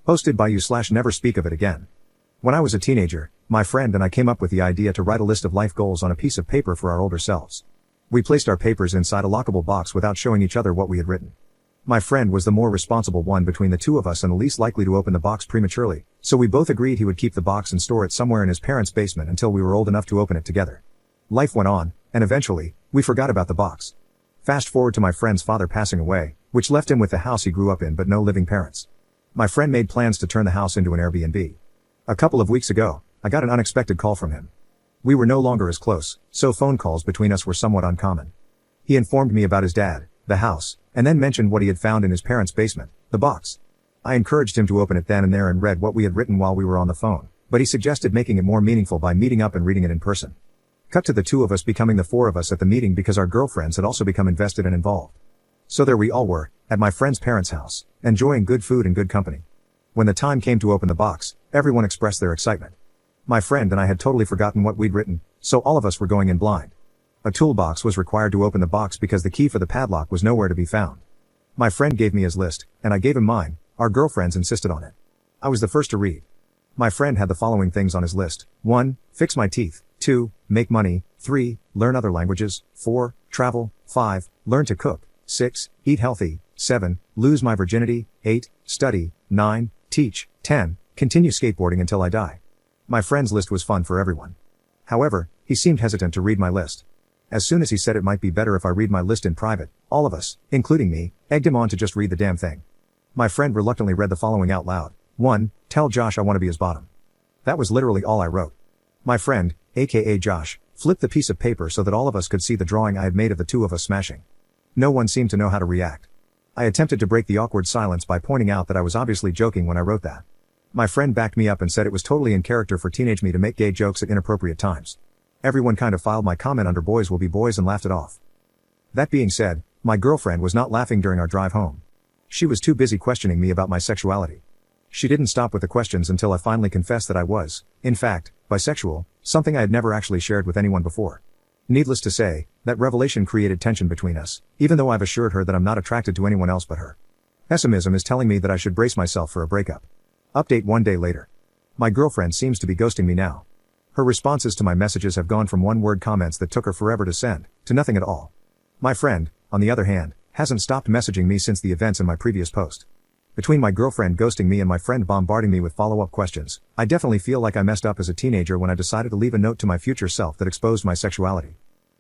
Hosted by you/never speak of it again. When I was a teenager, my friend and I came up with the idea to write a list of life goals on a piece of paper for our older selves. We placed our papers inside a lockable box without showing each other what we had written. My friend was the more responsible one between the two of us and the least likely to open the box prematurely, so we both agreed he would keep the box and store it somewhere in his parents' basement until we were old enough to open it together. Life went on, and eventually, we forgot about the box. Fast forward to my friend's father passing away, which left him with the house he grew up in but no living parents. My friend made plans to turn the house into an Airbnb. A couple of weeks ago, I got an unexpected call from him. We were no longer as close, so phone calls between us were somewhat uncommon. He informed me about his dad, the house, and then mentioned what he had found in his parents' basement, the box. I encouraged him to open it then and there and read what we had written while we were on the phone, but he suggested making it more meaningful by meeting up and reading it in person. Cut to the two of us becoming the four of us at the meeting because our girlfriends had also become invested and involved. So there we all were, at my friend's parents' house, enjoying good food and good company. When the time came to open the box, everyone expressed their excitement. My friend and I had totally forgotten what we'd written, so all of us were going in blind. A toolbox was required to open the box because the key for the padlock was nowhere to be found. My friend gave me his list, and I gave him mine. Our girlfriends insisted on it. I was the first to read. My friend had the following things on his list. 1. Fix my teeth. 2. Make money. 3. Learn other languages. 4. Travel. 5. Learn to cook. 6. Eat healthy. 7. Lose my virginity. 8. Study. 9. Teach. 10. Continue skateboarding until I die. My friend's list was fun for everyone. However, he seemed hesitant to read my list. As soon as he said it might be better if I read my list in private, all of us, including me, egged him on to just read the damn thing. My friend reluctantly read the following out loud. 1. Tell Josh I want to be his bottom. That was literally all I wrote. My friend, aka Josh, flipped the piece of paper so that all of us could see the drawing I had made of the two of us smashing. No one seemed to know how to react. I attempted to break the awkward silence by pointing out that I was obviously joking when I wrote that. My friend backed me up and said it was totally in character for teenage me to make gay jokes at inappropriate times. Everyone kind of filed my comment under boys will be boys and laughed it off. That being said, my girlfriend was not laughing during our drive home. She was too busy questioning me about my sexuality. She didn't stop with the questions until I finally confessed that I was, in fact, bisexual, something I had never actually shared with anyone before. Needless to say, that revelation created tension between us, even though I've assured her that I'm not attracted to anyone else but her. Pessimism is telling me that I should brace myself for a breakup. Update 1 day later. My girlfriend seems to be ghosting me now. Her responses to my messages have gone from one-word comments that took her forever to send, to nothing at all. My friend, on the other hand, hasn't stopped messaging me since the events in my previous post. Between my girlfriend ghosting me and my friend bombarding me with follow-up questions, I definitely feel like I messed up as a teenager when I decided to leave a note to my future self that exposed my sexuality.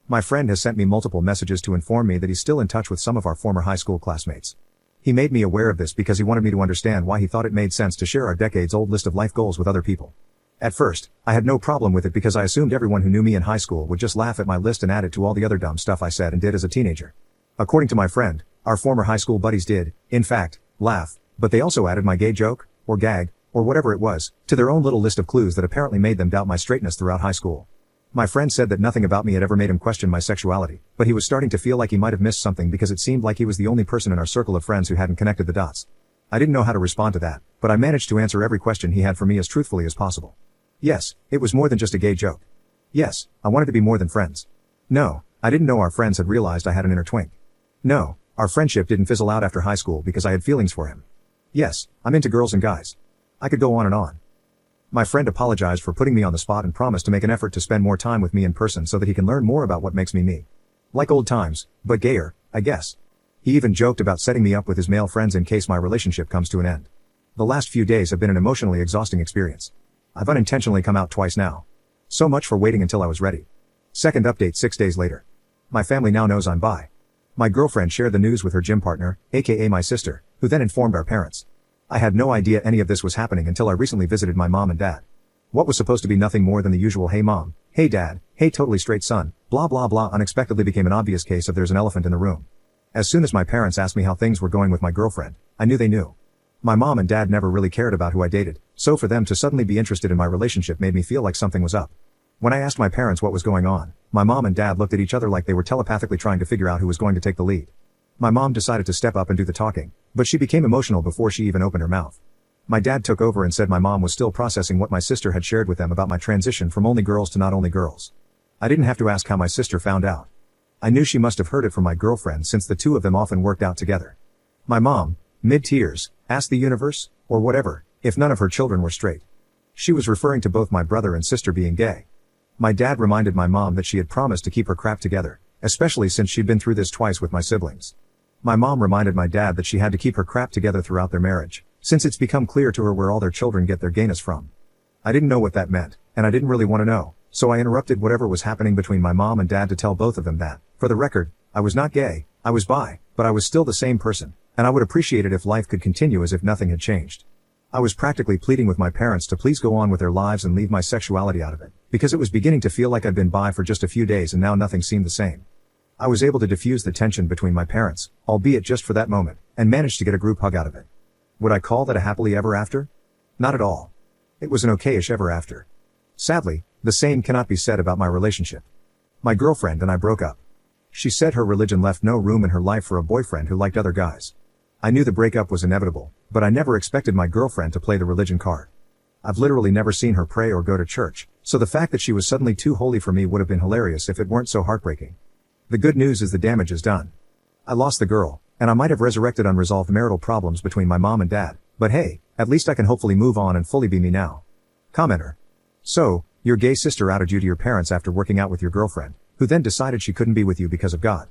My friend has sent me multiple messages to inform me that he's still in touch with some of our former high school classmates. He made me aware of this because he wanted me to understand why he thought it made sense to share our decades-old list of life goals with other people. At first, I had no problem with it because I assumed everyone who knew me in high school would just laugh at my list and add it to all the other dumb stuff I said and did as a teenager. According to my friend, our former high school buddies did, in fact, laugh, but they also added my gay joke, or gag, or whatever it was, to their own little list of clues that apparently made them doubt my straightness throughout high school. My friend said that nothing about me had ever made him question my sexuality, but he was starting to feel like he might have missed something because it seemed like he was the only person in our circle of friends who hadn't connected the dots. I didn't know how to respond to that, but I managed to answer every question he had for me as truthfully as possible. Yes, it was more than just a gay joke. Yes, I wanted to be more than friends. No, I didn't know our friends had realized I had an inner twink. No, our friendship didn't fizzle out after high school because I had feelings for him. Yes, I'm into girls and guys. I could go on and on. My friend apologized for putting me on the spot and promised to make an effort to spend more time with me in person so that he can learn more about what makes me me. Like old times, but gayer, I guess. He even joked about setting me up with his male friends in case my relationship comes to an end. The last few days have been an emotionally exhausting experience. I've unintentionally come out twice now. So much for waiting until I was ready. Second update 6 days later. My family now knows I'm bi. My girlfriend shared the news with her gym partner, aka my sister, who then informed our parents. I had no idea any of this was happening until I recently visited my mom and dad. What was supposed to be nothing more than the usual hey mom, hey dad, hey totally straight son, blah blah blah unexpectedly became an obvious case of there's an elephant in the room. As soon as my parents asked me how things were going with my girlfriend, I knew they knew. My mom and dad never really cared about who I dated, so for them to suddenly be interested in my relationship made me feel like something was up. When I asked my parents what was going on, my mom and dad looked at each other like they were telepathically trying to figure out who was going to take the lead. My mom decided to step up and do the talking, but she became emotional before she even opened her mouth. My dad took over and said my mom was still processing what my sister had shared with them about my transition from only girls to not only girls. I didn't have to ask how my sister found out. I knew she must have heard it from my girlfriend since the two of them often worked out together. My mom, mid-tears, asked the universe, or whatever, if none of her children were straight. She was referring to both my brother and sister being gay. My dad reminded my mom that she had promised to keep her crap together, especially since she'd been through this twice with my siblings. My mom reminded my dad that she had to keep her crap together throughout their marriage, since it's become clear to her where all their children get their gayness from. I didn't know what that meant, and I didn't really want to know, so I interrupted whatever was happening between my mom and dad to tell both of them that, for the record, I was not gay, I was bi, but I was still the same person, and I would appreciate it if life could continue as if nothing had changed. I was practically pleading with my parents to please go on with their lives and leave my sexuality out of it, because it was beginning to feel like I'd been bi for just a few days and now nothing seemed the same. I was able to diffuse the tension between my parents, albeit just for that moment, and managed to get a group hug out of it. Would I call that a happily ever after? Not at all. It was an okayish ever after. Sadly, the same cannot be said about my relationship. My girlfriend and I broke up. She said her religion left no room in her life for a boyfriend who liked other guys. I knew the breakup was inevitable, but I never expected my girlfriend to play the religion card. I've literally never seen her pray or go to church, so the fact that she was suddenly too holy for me would have been hilarious if it weren't so heartbreaking. The good news is the damage is done. I lost the girl, and I might have resurrected unresolved marital problems between my mom and dad, but hey, at least I can hopefully move on and fully be me now. Commenter. So, your gay sister outed you to your parents after working out with your girlfriend, who then decided she couldn't be with you because of God.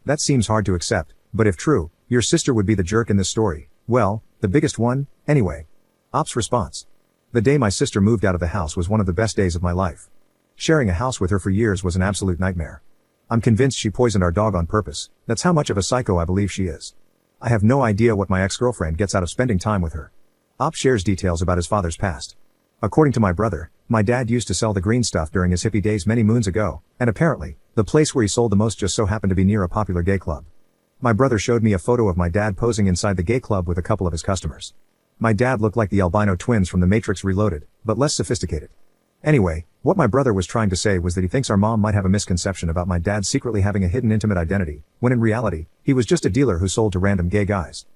That seems hard to accept, but if true, your sister would be the jerk in this story. Well, the biggest one, anyway. Ops response. The day my sister moved out of the house was one of the best days of my life. Sharing a house with her for years was an absolute nightmare. I'm convinced she poisoned our dog on purpose. That's how much of a psycho I believe she is. I have no idea what my ex-girlfriend gets out of spending time with her. Ops shares details about his father's past. According to my brother, my dad used to sell the green stuff during his hippie days many moons ago, and apparently, the place where he sold the most just so happened to be near a popular gay club. My brother showed me a photo of my dad posing inside the gay club with a couple of his customers. My dad looked like the albino twins from The Matrix Reloaded, but less sophisticated. Anyway, what my brother was trying to say was that he thinks our mom might have a misconception about my dad secretly having a hidden intimate identity, when in reality, he was just a dealer who sold to random gay guys.